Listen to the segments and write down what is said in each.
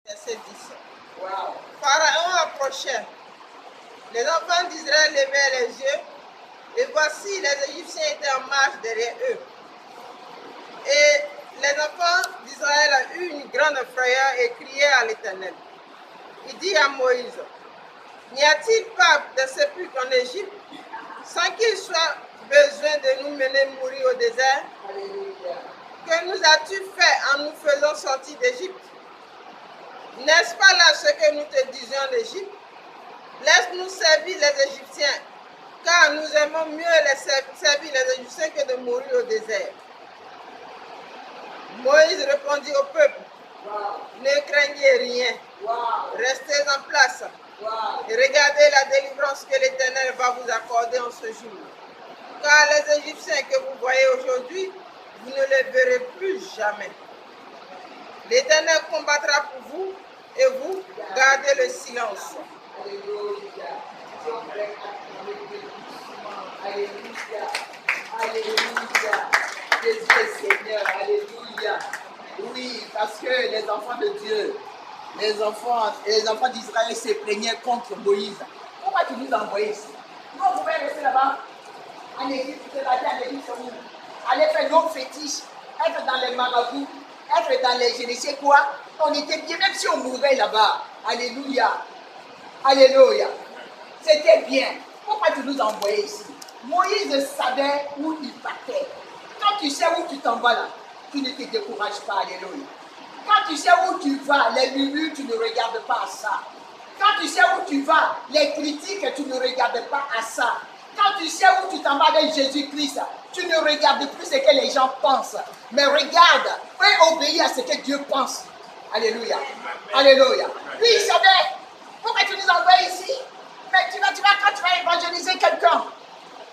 Verset 10. Wow. Pharaon approchait. Les enfants d'Israël levaient les yeux, et voici, les Égyptiens étaient en marche derrière eux. Et les enfants d'Israël ont eu une grande frayeur et criaient à l'Éternel. Il dit à Moïse, n'y a-t-il pas de sépulcre en Égypte, sans qu'il soit besoin de nous mener mourir au désert? Alléluia. Que nous as-tu fait en nous faisant sortir d'Égypte? N'est-ce pas là ce que nous te disions en Égypte? Laisse-nous servir les Égyptiens, car nous aimons mieux servir les Égyptiens que de mourir au désert. Moïse répondit au peuple, ne craignez rien, restez en place et regardez la délivrance que l'Éternel va vous accorder en ce jour. Car les Égyptiens que vous voyez aujourd'hui, vous ne les verrez plus jamais. L'Éternel combattra pour vous et vous gardez le silence. Alléluia. Alléluia. Alléluia. Jésus est Seigneur. Alléluia. Oui, parce que les enfants de Dieu, les enfants d'Israël se plaignaient contre Moïse. Pourquoi tu nous as envoyés ici? Nous, on pouvait rester là-bas, en Égypte, aller faire nos fétiches, être dans les marabouts, être dans les je ne sais quoi. On était bien, même si on mourait là-bas. Alléluia. Alléluia. C'était bien. Pourquoi tu nous as envoyés ici? Moïse savait où il partait. Quand tu sais où tu t'en vas là, tu ne te décourages pas. Alléluia. Quand tu sais où tu vas, les murmures, tu ne regardes pas à ça. Quand tu sais où tu vas, les critiques, tu ne regardes pas à ça. Quand tu sais où tu t'en vas avec Jésus-Christ, tu ne regardes plus ce que les gens pensent. Mais regarde, fais obéir à ce que Dieu pense. Alléluia. Alléluia. Lui, il savait. Pourquoi tu nous envoies ici? Mais tu vas, quand tu vas évangéliser quelqu'un,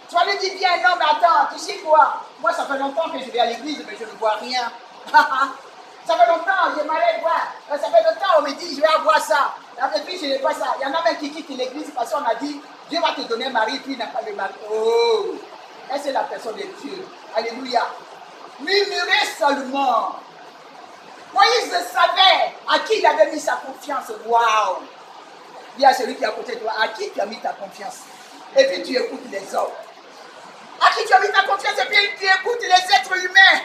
tu vas lui dire, viens, non, mais attends, tu sais quoi? Moi, ça fait longtemps que je vais à l'église, mais je ne vois rien. Ça fait longtemps, j'aimerais voir. Ça fait longtemps, on me dit, je vais avoir ça. Et puis, je n'ai pas ça. Il y en a même qui quittent l'église parce qu'on a dit, Dieu va te donner un mari, puis il n'a pas de mari. Oh! Et c'est la personne de Dieu. Alléluia. Murmurez seulement. Moïse savait à qui il avait mis sa confiance. Waouh! Dis à celui qui est à côté de toi, à qui tu as mis ta confiance? Et puis tu écoutes les autres. À qui tu as mis ta confiance et puis tu écoutes les êtres humains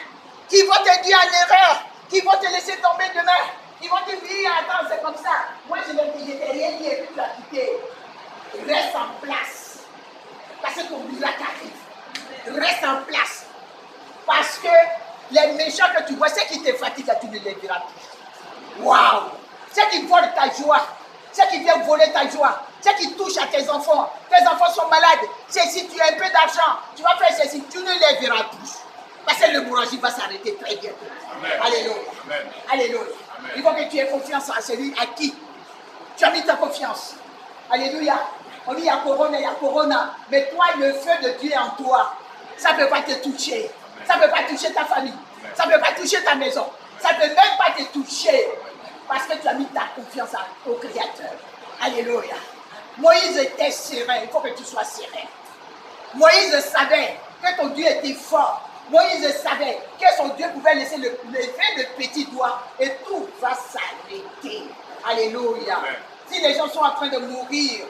qui vont te dire en erreur, qui vont te laisser tomber demain, qui vont te dire, attends, c'est comme ça. Moi, je n'ai rien dit et puis tu as quitté. Reste en place. Parce que ton miracle arrive. Reste en place. Parce que les méchants que tu vois, ceux qui te fatiguent, tu ne les verras plus. Waouh! Ceux qui volent ta joie, ceux qui viennent voler ta joie, ceux qui touchent à tes enfants sont malades. Si tu as un peu d'argent, tu vas faire ceci, tu ne les verras plus. Parce que l'hémorragie va s'arrêter très bientôt. Alléluia. Amen. Alléluia. Amen. Il faut que tu aies confiance à celui à qui tu as mis ta confiance. Alléluia. On dit il y a corona. Mais toi, le feu de Dieu est en toi. Ça ne peut pas te toucher. Ça ne peut pas toucher ta famille. Ça ne peut pas toucher ta maison. Ça ne peut même pas te toucher. Parce que tu as mis ta confiance au Créateur. Alléluia. Moïse était serein. Il faut que tu sois serein. Moïse savait que ton Dieu était fort. Moïse savait que son Dieu pouvait laisser lever le petit doigt et tout va s'arrêter. Alléluia. Amen. Si les gens sont en train de mourir,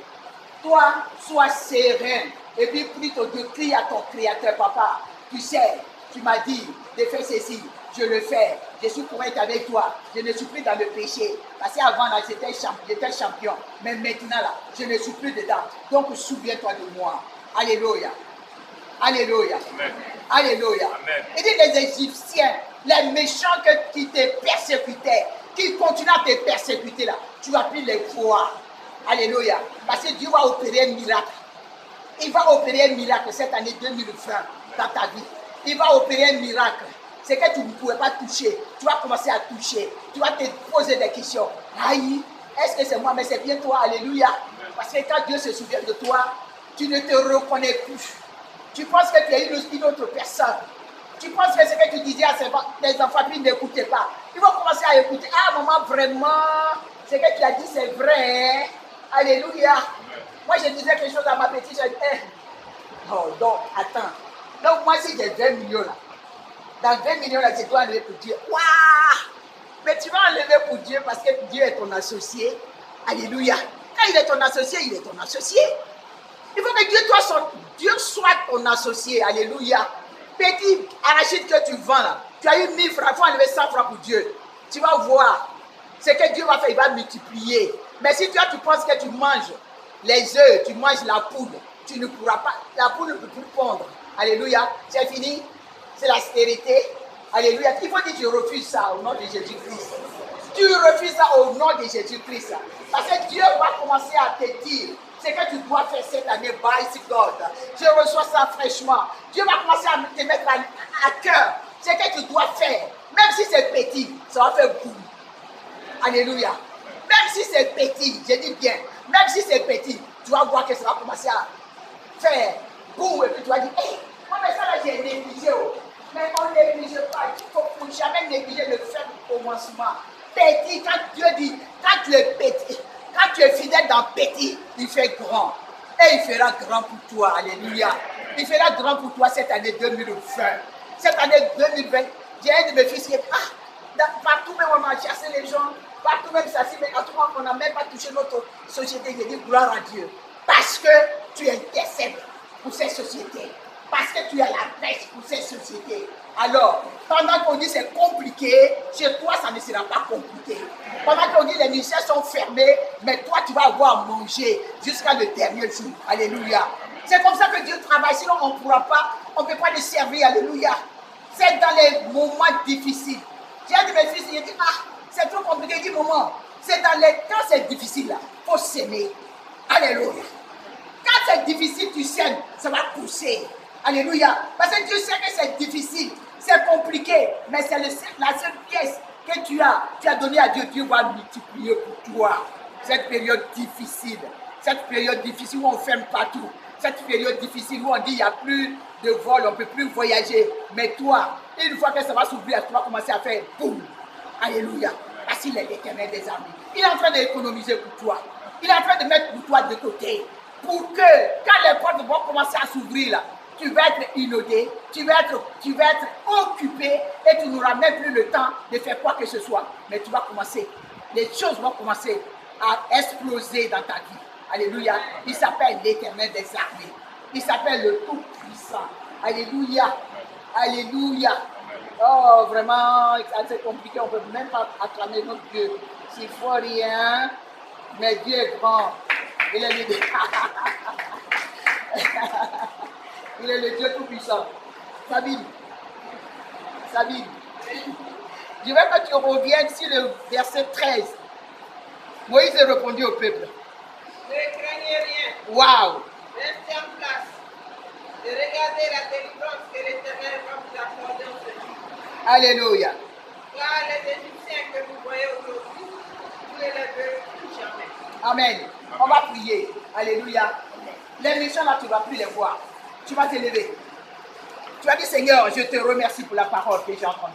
toi, sois serein. Et puis prie ton Dieu, crie à ton Créateur, papa. Tu sais, tu m'as dit de faire ceci. Je le fais. Je suis pour être avec toi. Je ne suis plus dans le péché. Parce qu'avant, là, j'étais champion. Mais maintenant, là, je ne suis plus dedans. Donc, souviens-toi de moi. Alléluia. Alléluia. Amen. Alléluia. Amen. Il dit les Égyptiens, les méchants qui te persécutaient, qui continuent à te persécuter là, tu vas plus les voir. Alléluia. Parce que Dieu va opérer un miracle. Il va opérer un miracle cette année, 2000 francs dans ta vie. Il va opérer un miracle. C'est que tu ne pouvais pas toucher. Tu vas commencer à toucher. Tu vas te poser des questions. Aïe, est-ce que c'est moi? Mais c'est bien toi. Alléluia. Parce que quand Dieu se souvient de toi, tu ne te reconnais plus. Tu penses que tu es une autre personne. Tu penses que ce que tu disais à tes enfants, puis ils n'écoutaient pas. Ils vont commencer à écouter. Ah, maman, vraiment, ce que tu as dit, c'est vrai. Hein? Alléluia. Moi, je disais quelque chose à ma petite, je disais, oh, donc, attends. Donc, moi, si j'ai 20 millions là, dans 20 millions là, je dois aller pour dire, waouh, Mais tu vas enlever pour Dieu parce que Dieu est ton associé. Alléluia. Quand il est ton associé, il est ton associé. Il faut que Dieu soit ton associé. Alléluia. Petit arachide que tu vends là, tu as eu 1000 francs, il faut enlever 100 francs pour Dieu. Tu vas voir. Ce que Dieu va faire, il va multiplier. Mais si toi, tu penses que tu manges les œufs, tu manges la poule, tu ne pourras pas, la poule ne peut plus pondre. Alléluia. C'est fini. C'est la stérité. Alléluia. Il faut dire que tu refuses ça au nom de Jésus-Christ. Tu refuses ça au nom de Jésus-Christ. Parce que Dieu va commencer à te dire ce que tu dois faire cette année. By God. Je reçois ça fraîchement. Dieu va commencer à te mettre à cœur ce que tu dois faire. Même si c'est petit, ça va faire boum. Alléluia. Même si c'est petit, je dis bien, même si c'est petit, tu vas voir que ça va commencer à faire boum. Et puis tu vas dire, hey, moi, mais ça là, j'ai négligé. Mais on ne néglige pas. Il ne faut jamais négliger le fait du commencement. Petit, quand Dieu dit, quand tu es petit, quand tu es fidèle dans petit, il fait grand. Et il fera grand pour toi. Alléluia. Il fera grand pour toi cette année 2020. Cette année 2020, j'ai un de mes fils qui est partout même on a chassé les gens, partout même ça, mais en tout cas on n'a même pas touché notre société. Je dis gloire à Dieu. Parce que tu intercèdes pour ces sociétés. Parce que tu as la presse pour ces sociétés. Alors, pendant qu'on dit c'est compliqué, chez toi, ça ne sera pas compliqué. Pendant qu'on dit les ministères sont fermés, mais toi, tu vas avoir à manger jusqu'à le dernier jour. Alléluia. C'est comme ça que Dieu travaille, sinon on ne pourra pas, on ne peut pas le servir. Alléluia. C'est dans les moments difficiles. J'ai un de mes fils, il dit, c'est trop compliqué. Il dit, maman, c'est dans les temps c'est difficile, là, il faut s'aimer. Alléluia. Quand c'est difficile, tu sèmes, ça va pousser. Alléluia. Parce que Dieu sait que c'est difficile, c'est compliqué, mais c'est la seule pièce que tu as donnée à Dieu. Dieu va multiplier pour toi. Cette période difficile où on ferme partout, cette période difficile où on dit il n'y a plus de vol, on ne peut plus voyager. Mais toi, une fois que ça va s'ouvrir, tu vas commencer à faire boum. Alléluia. Parce qu'il est l'Éternel des armées. Il est en train d'économiser pour toi. Il est en train de mettre pour toi de côté. Pour que quand les portes vont commencer à s'ouvrir là, tu vas être inondé, tu vas être occupé et tu n'auras même plus le temps de faire quoi que ce soit. Mais tu vas commencer, les choses vont commencer à exploser dans ta vie. Alléluia. Il s'appelle l'Éternel des armées. Il s'appelle le Tout-Puissant. Alléluia. Alléluia. Oh, vraiment, c'est compliqué. On ne peut même pas acclamer notre Dieu. S'il faut rien, mais Dieu est grand. Il est le Dieu. Il est le Dieu Tout-Puissant. Sabine, je veux que tu reviennes sur le verset 13. Moïse a répondu au peuple. Ne craignez rien. Waouh! Restez en place. Et regardez la délivrance que l'Éternel va vous accorder en ce jour. Alléluia. Car les Égyptiens que vous voyez aujourd'hui, vous ne les verrez plus jamais. Amen. On va prier. Alléluia. Les méchants là, tu ne vas plus les voir. Tu vas te lever. Tu vas dire, Seigneur, je te remercie pour la parole que j'ai entendue.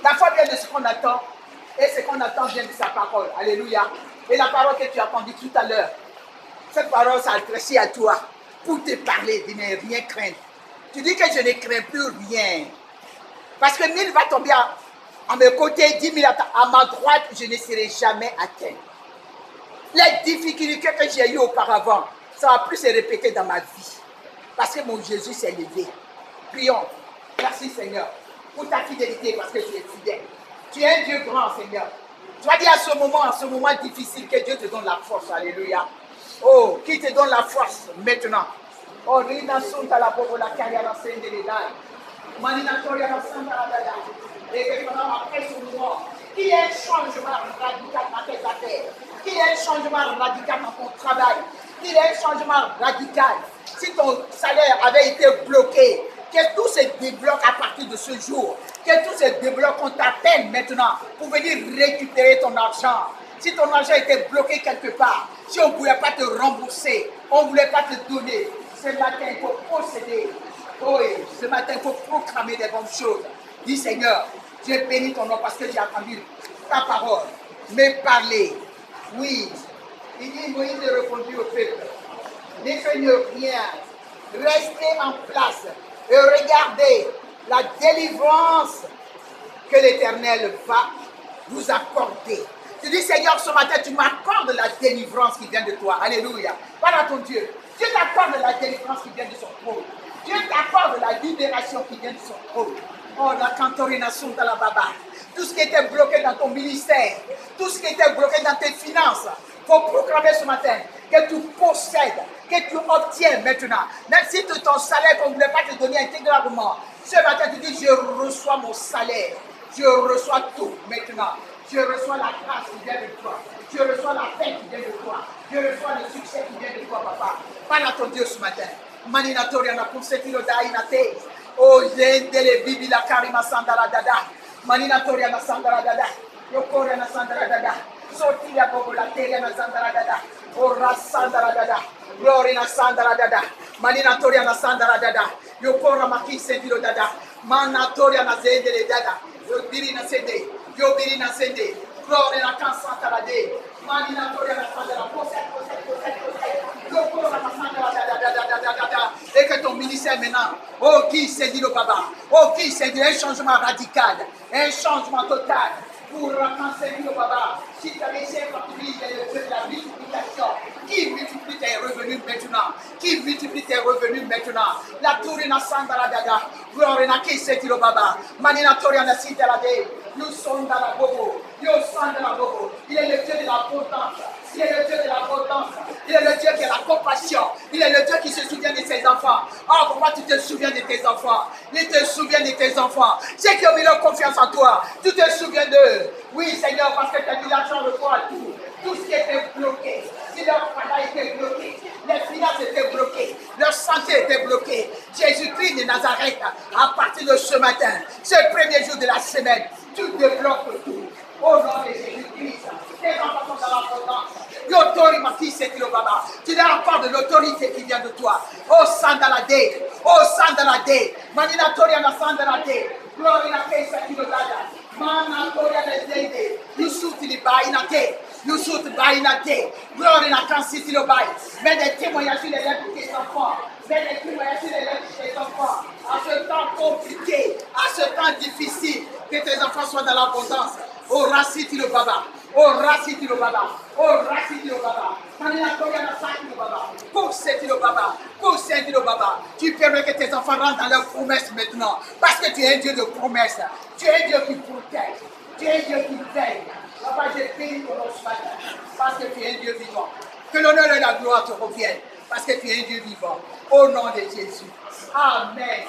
La foi vient de ce qu'on attend. Et ce qu'on attend vient de sa parole. Alléluia. Et la parole que tu as entendue tout à l'heure, cette parole s'est adressée à toi pour te parler de ne rien craindre. Tu dis que je ne crains plus rien. Parce que 1000 va tomber à mes côtés, 10 000 à ma droite, je ne serai jamais atteint. Les difficultés que j'ai eues auparavant, ça va plus se répéter dans ma vie. Parce que mon Jésus s'est levé. Prions. Merci Seigneur pour ta fidélité parce que tu es fidèle. Tu es un Dieu grand Seigneur. Tu vas dire à ce moment difficile que Dieu te donne la force. Alléluia. Oh, qui te donne la force maintenant. Oh, Rina Sunta la Bobo la Karia la Sende de Dai. Manina Toria la Santa la Dada. Et que pendant après ce moment, qu'il y ait un changement radical dans tes affaires. Qu'il y ait un changement radical dans ton travail. Qu'il y ait un changement radical. Si ton salaire avait été bloqué, que tout se débloque à partir de ce jour. Que tout se débloque, on t'appelle maintenant pour venir récupérer ton argent. Si ton argent était bloqué quelque part, si on ne pouvait pas te rembourser, on ne voulait pas te donner, ce matin il faut posséder. Oh oui, ce matin il faut proclamer des bonnes choses. Dis Seigneur, je bénis ton nom parce que j'ai entendu ta parole. Me parler. Oui. Il dit, Moïse a répondu au peuple. Ne craignez rien. Restez en place et regardez la délivrance que l'Éternel va vous accorder. Tu dis, Seigneur, ce matin, tu m'accordes la délivrance qui vient de toi. Alléluia. Parle à ton Dieu. Dieu t'accorde la délivrance qui vient de son trône. Dieu t'accorde la libération qui vient de son trône. Oh, la cantorination de la baba. Tout ce qui était bloqué dans ton ministère, tout ce qui était bloqué dans tes finances, il faut proclamer ce matin que tu possèdes, que tu obtiens maintenant. Même si ton salaire qu'on ne voulait pas te donner intégralement, ce matin tu dis, je reçois mon salaire, je reçois tout maintenant. Je reçois la grâce qui vient de toi. Je reçois la paix qui vient de toi. Je reçois le succès qui vient de toi, papa. Parle à ton Dieu ce matin. Maninatori na consetilo dainate. Oh, yendele bibi la karima sandara dada. Maninatori na sandara dada. Yokore na sandara dada. Sotia bobo la teria na sandara dada. Ora sandara dada. Glory na sandara dada. Maninatori na sandara dada. Yokora maki sendilo dada. Manatoria na zendele dada. Yobiri na sende. Yobiri na sende. Glory na kansantara de. Maninatori na sandara. Et que ton ministère maintenant, oh qui s'est dit le baba, oh qui s'est dit un changement radical, un changement total pour canceller le baba. Si tu avais essayé de la multiplication, qui multiplie tes revenus maintenant, qui multiplie tes revenus maintenant, la tourina sandara dada, glorina qui s'est dit le baba, manina toriana sindala de, nous sommes dans la bobo, nous sommes dans la bobo, il est le Dieu de la potence. Il est le Dieu de la potence. Il est le Dieu qui a la compassion. Il est le Dieu qui se souvient de ses enfants. Oh, pourquoi tu te souviens de tes enfants? Il te souvient de tes enfants. Ceux qui ont mis leur confiance en toi, tu te souviens d'eux. Oui, Seigneur, parce que tu as dit l'argent, le poids, tout. Tout ce qui était bloqué. Si leur travail était bloqué, les finances étaient bloquées, leur santé était bloquée. Jésus-Christ de Nazareth, à partir de ce matin, ce premier jour de la semaine, tu débloques tout. Au nom de Jésus-Christ, tes enfants sont dans l'abondance. L'autorité, ma fille, c'est le baba. Tu leur apportes de l'autorité qui vient de toi. Oh, Sandalade, oh, Sandalade, Maninatori na Sandalade, glory na Kesa Kilodada, Manatoria na Zende, Yusuf Tilibainate, Yusuf Bainate, glory na Kansi Tilobai. Mets des témoignages sur les lèvres de tes enfants. Mets des témoignages sur les lèvres de tes enfants. À ce temps compliqué, à ce temps difficile, que tes enfants soient dans l'abondance. Oh, Rasiti le baba. Oh, Rasiti le baba. Oh, Rasiti le baba. Pour Seti le baba. Pour Seti le baba. Tu permets que tes enfants rentrent dans leurs promesses maintenant. Parce que tu es un Dieu de promesses. Tu es un Dieu qui protège. Tu es un Dieu qui veille. Papa, j'ai béni ton nom ce matin. Parce que tu es un Dieu vivant. Que l'honneur et la gloire te reviennent. Parce que tu es un Dieu vivant. Au nom de Jésus. Amen.